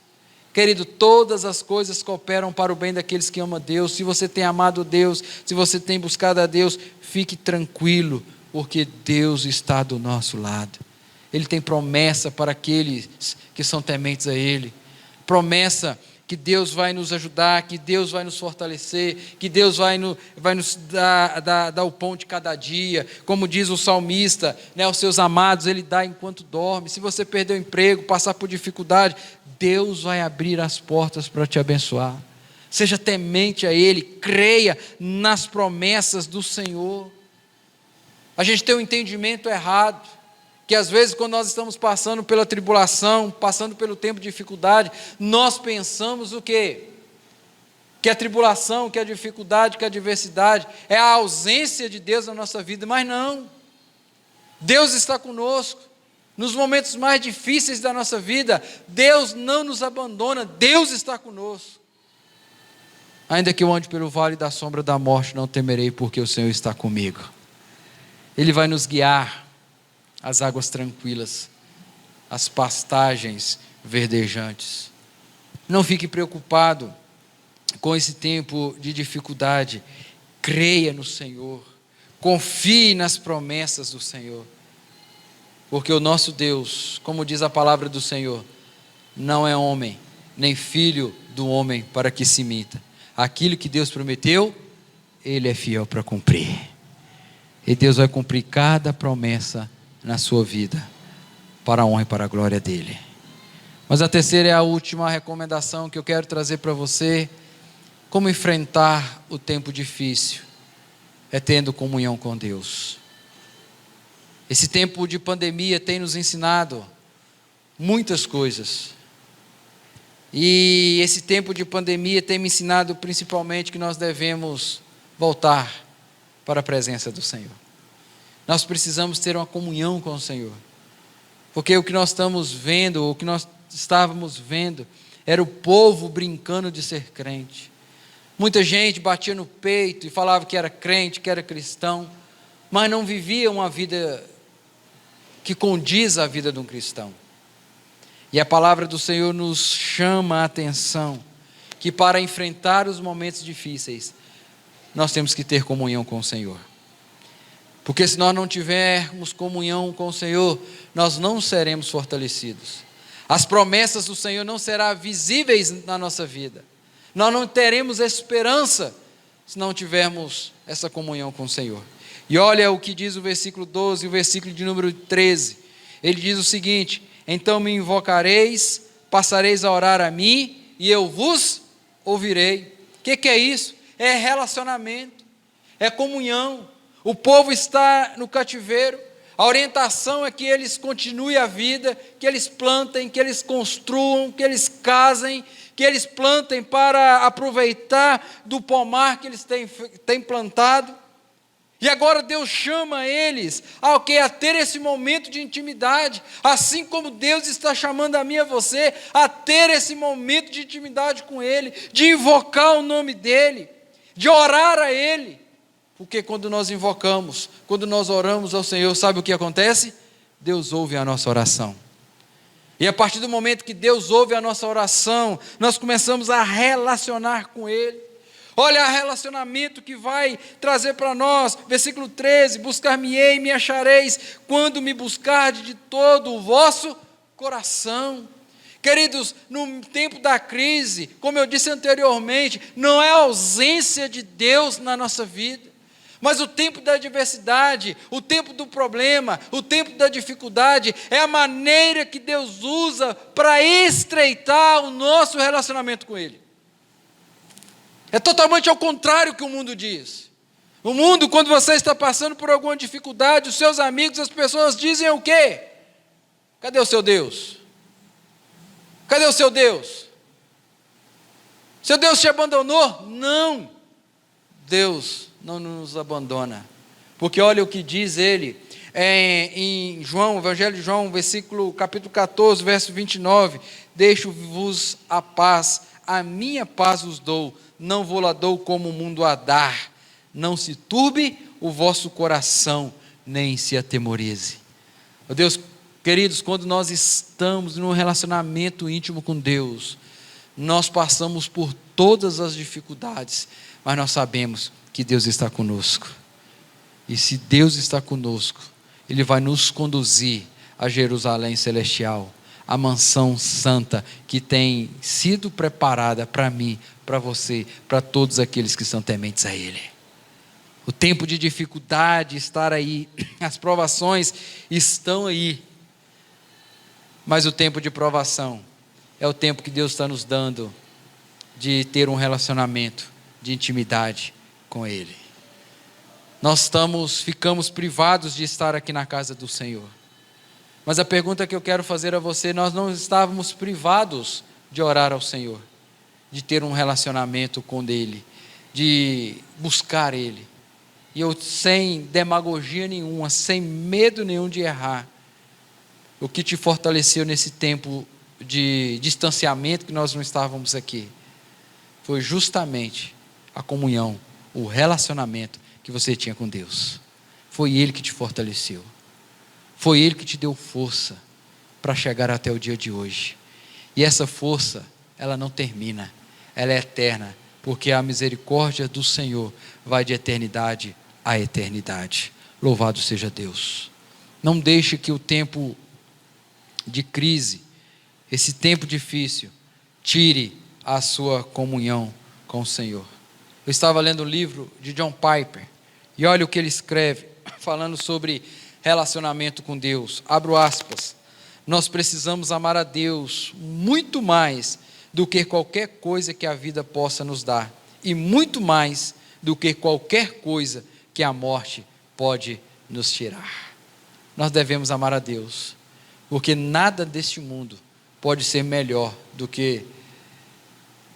Querido, todas as coisas cooperam para o bem daqueles que amam a Deus. Se você tem amado Deus, se você tem buscado a Deus, fique tranquilo, porque Deus está do nosso lado. Ele tem promessa para aqueles que são tementes a Ele. Promessa que Deus vai nos ajudar, que Deus vai nos fortalecer, que Deus vai nos dar o pão de cada dia. Como diz o salmista, aos seus amados Ele dá enquanto dorme. Se você perder o emprego, passar por dificuldade, Deus vai abrir as portas para te abençoar. Seja temente a Ele, creia nas promessas do Senhor. A gente tem um entendimento errado, que às vezes quando nós estamos passando pela tribulação, passando pelo tempo de dificuldade, nós pensamos o quê? Que a tribulação, que a dificuldade, que a adversidade é a ausência de Deus na nossa vida, mas não. Deus está conosco. Nos momentos mais difíceis da nossa vida, Deus não nos abandona, Deus está conosco. Ainda que eu ande pelo vale da sombra da morte, não temerei, porque o Senhor está comigo. Ele vai nos guiar às águas tranquilas, às pastagens verdejantes. Não fique preocupado com esse tempo de dificuldade. Creia no Senhor, confie nas promessas do Senhor. Porque o nosso Deus, como diz a palavra do Senhor, não é homem, nem filho do homem para que se minta. Aquilo que Deus prometeu, Ele é fiel para cumprir. E Deus vai cumprir cada promessa na sua vida, para a honra e para a glória dEle. Mas a terceira e a última recomendação que eu quero trazer para você, como enfrentar o tempo difícil, é tendo comunhão com Deus. Esse tempo de pandemia tem nos ensinado muitas coisas. E esse tempo de pandemia tem me ensinado principalmente que nós devemos voltar para a presença do Senhor. Nós precisamos ter uma comunhão com o Senhor. Porque o que nós estamos vendo, o que nós estávamos vendo, era o povo brincando de ser crente. Muita gente batia no peito e falava que era crente, que era cristão, mas não vivia uma vida que condiz à vida de um cristão. E a palavra do Senhor nos chama a atenção que para enfrentar os momentos difíceis, nós temos que ter comunhão com o Senhor. Porque se nós não tivermos comunhão com o Senhor, nós não seremos fortalecidos. As promessas do Senhor não serão visíveis na nossa vida. Nós não teremos esperança se não tivermos essa comunhão com o Senhor. E olha o que diz o versículo 12 e o versículo de número 13. Ele diz o seguinte: então me invocareis, passareis a orar a mim e eu vos ouvirei. O que é isso? É relacionamento, é comunhão. O povo está no cativeiro, a orientação é que eles continuem a vida, que eles plantem, que eles construam, que eles casem, que eles plantem para aproveitar do pomar que eles têm plantado. E agora Deus chama eles a ter esse momento de intimidade, assim como Deus está chamando a mim e a você a ter esse momento de intimidade com Ele, de invocar o nome dEle, de orar a Ele. Porque quando nós invocamos, quando nós oramos ao Senhor, sabe o que acontece? Deus ouve a nossa oração. E a partir do momento que Deus ouve a nossa oração, nós começamos a relacionar com Ele. Olha o relacionamento que vai trazer para nós, versículo 13, buscar-me-ei e me achareis, quando me buscardes de todo o vosso coração. Queridos, no tempo da crise, como eu disse anteriormente, não é a ausência de Deus na nossa vida, Mas o tempo da adversidade, o tempo do problema, o tempo da dificuldade, é a maneira que Deus usa para estreitar o nosso relacionamento com Ele. É totalmente ao contrário que o mundo diz. O mundo, quando você está passando por alguma dificuldade, os seus amigos, as pessoas dizem o quê? Cadê o seu Deus? Cadê o seu Deus? Seu Deus te abandonou? Não. Deus não nos abandona. Porque olha o que diz ele em João, Evangelho de João, capítulo 14, verso 29. Deixo-vos a paz, a minha paz vos dou, não vou lá dou como o mundo a dar. Não se turbe o vosso coração, nem se atemorize. Oh Deus, queridos, quando nós estamos num relacionamento íntimo com Deus, nós passamos por todas as dificuldades, mas nós sabemos que Deus está conosco. E se Deus está conosco, Ele vai nos conduzir a Jerusalém celestial, a mansão santa que tem sido preparada para mim, para você, para todos aqueles que são tementes a Ele. O tempo de dificuldade está aí, as provações estão aí, mas o tempo de provação é o tempo que Deus está nos dando de ter um relacionamento de intimidade com Ele. Nós ficamos privados de estar aqui na casa do Senhor. Mas a pergunta que eu quero fazer a você, nós não estávamos privados de orar ao Senhor, de ter um relacionamento com Ele, de buscar Ele. E eu, sem demagogia nenhuma, sem medo nenhum de errar, o que te fortaleceu nesse tempo de distanciamento que nós não estávamos aqui, foi justamente a comunhão, o relacionamento que você tinha com Deus. Foi Ele que te fortaleceu. Foi Ele que te deu força para chegar até o dia de hoje. E essa força, ela não termina, ela é eterna, porque a misericórdia do Senhor vai de eternidade a eternidade. Louvado seja Deus. Não deixe que o tempo de crise, esse tempo difícil, tire a sua comunhão com o Senhor. Eu estava lendo um livro de John Piper, e olha o que ele escreve, falando sobre relacionamento com Deus. Abro aspas. Nós precisamos amar a Deus muito mais do que qualquer coisa que a vida possa nos dar, e muito mais do que qualquer coisa que a morte pode nos tirar. Nós devemos amar a Deus, porque nada deste mundo pode ser melhor do que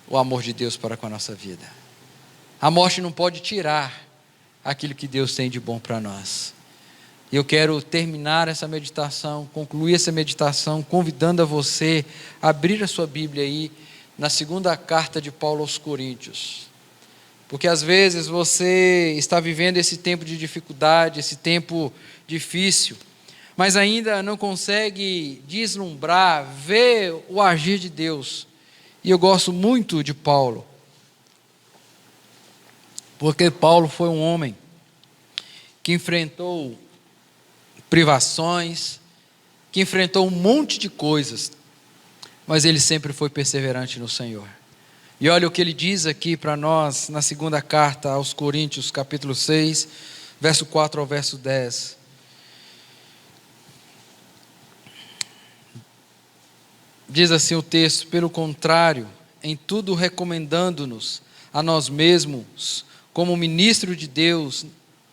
o amor de Deus para com a nossa vida. A morte não pode tirar aquilo que Deus tem de bom para nós. E eu quero terminar essa meditação, concluir essa meditação, convidando a você a abrir a sua Bíblia aí, na segunda carta de Paulo aos Coríntios. Porque às vezes você está vivendo esse tempo de dificuldade, esse tempo difícil, mas ainda não consegue deslumbrar, ver o agir de Deus. E eu gosto muito de Paulo, porque Paulo foi um homem que enfrentou privações, que enfrentou um monte de coisas, mas ele sempre foi perseverante no Senhor. E olha o que ele diz aqui para nós, na segunda carta aos Coríntios, capítulo 6, verso 4 ao verso 10. Diz assim o texto: pelo contrário, em tudo recomendando-nos a nós mesmos, como ministro de Deus,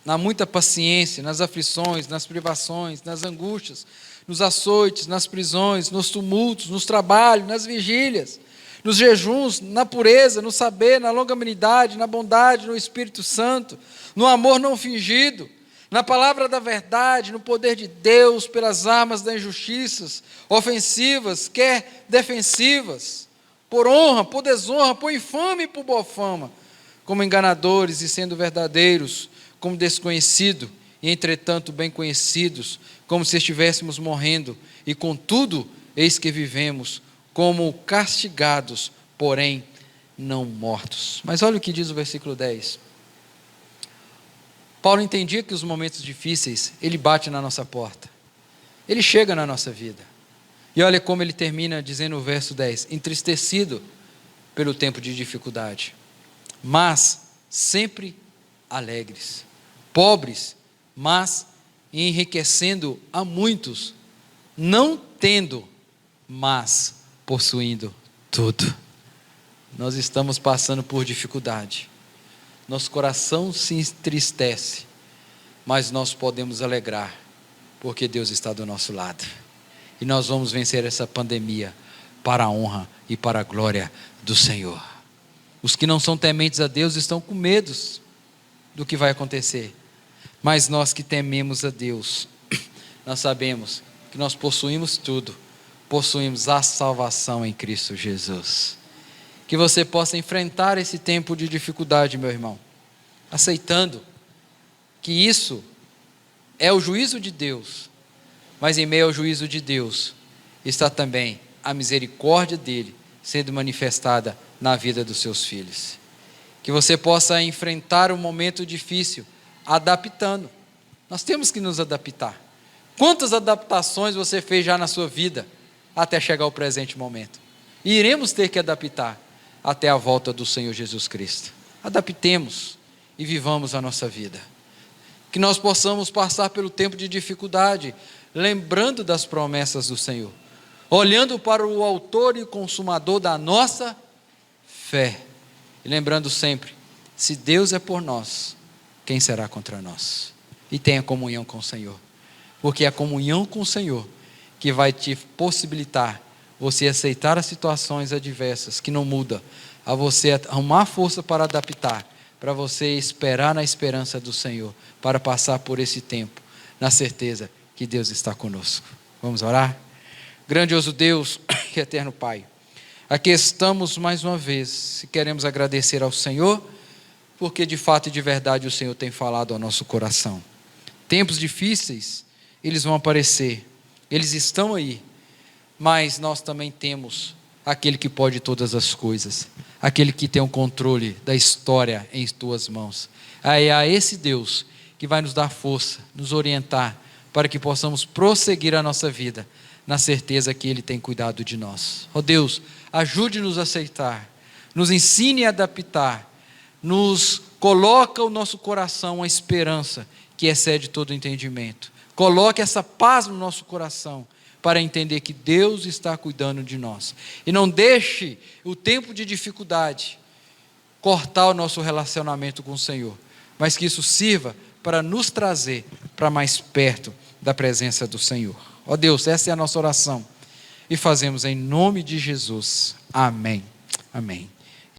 na muita paciência, nas aflições, nas privações, nas angústias, nos açoites, nas prisões, nos tumultos, nos trabalhos, nas vigílias, nos jejuns, na pureza, no saber, na longanimidade, na bondade, no Espírito Santo, no amor não fingido, na palavra da verdade, no poder de Deus, pelas armas das injustiças, ofensivas, quer defensivas, por honra, por desonra, por infame e por boa fama, como enganadores e sendo verdadeiros, como desconhecido, e entretanto bem conhecidos, como se estivéssemos morrendo, e contudo, eis que vivemos, como castigados, porém não mortos. Mas olha o que diz o versículo 10. Paulo entendia que os momentos difíceis, ele bate na nossa porta, ele chega na nossa vida. E olha como ele termina dizendo no verso 10, entristecido pelo tempo de dificuldade, mas sempre alegres, pobres, mas enriquecendo a muitos, não tendo, mas possuindo tudo. Nós estamos passando por dificuldade, nosso coração se entristece, mas nós podemos alegrar, porque Deus está do nosso lado, e nós vamos vencer essa pandemia, para a honra e para a glória do Senhor. Os que não são tementes a Deus estão com medo do que vai acontecer, mas nós que tememos a Deus, nós sabemos que nós possuímos tudo, possuímos a salvação em Cristo Jesus. Que você possa enfrentar esse tempo de dificuldade, meu irmão, aceitando que isso é o juízo de Deus, mas em meio ao juízo de Deus está também a misericórdia dele sendo manifestada na vida dos seus filhos. Que você possa enfrentar um momento difícil adaptando. Nós temos que nos adaptar. Quantas adaptações você fez já na sua vida até chegar ao presente momento? E iremos ter que adaptar até a volta do Senhor Jesus Cristo. Adaptemos e vivamos a nossa vida. Que nós possamos passar pelo tempo de dificuldade, lembrando das promessas do Senhor, olhando para o autor e consumador da nossa fé, e lembrando sempre, se Deus é por nós, quem será contra nós? E tenha comunhão com o Senhor, porque é a comunhão com o Senhor que vai te possibilitar você aceitar as situações adversas que não mudam, a você arrumar força para adaptar, para você esperar na esperança do Senhor, para passar por esse tempo, na certeza que Deus está conosco. Vamos orar? Grandioso Deus e eterno Pai, aqui estamos mais uma vez e queremos agradecer ao Senhor, porque de fato e de verdade o Senhor tem falado ao nosso coração. Tempos difíceis, eles vão aparecer, eles estão aí, mas nós também temos aquele que pode todas as coisas, aquele que tem o controle da história em tuas mãos. É a esse Deus que vai nos dar força, nos orientar, para que possamos prosseguir a nossa vida, na certeza que Ele tem cuidado de nós. Ó Deus, ajude-nos a aceitar, nos ensine a adaptar, nos coloca o nosso coração uma esperança que excede todo entendimento. Coloque essa paz no nosso coração, para entender que Deus está cuidando de nós. E não deixe o tempo de dificuldade cortar o nosso relacionamento com o Senhor, mas que isso sirva para nos trazer para mais perto da presença do Senhor. Ó Deus, essa é a nossa oração e fazemos em nome de Jesus. Amém. Amém.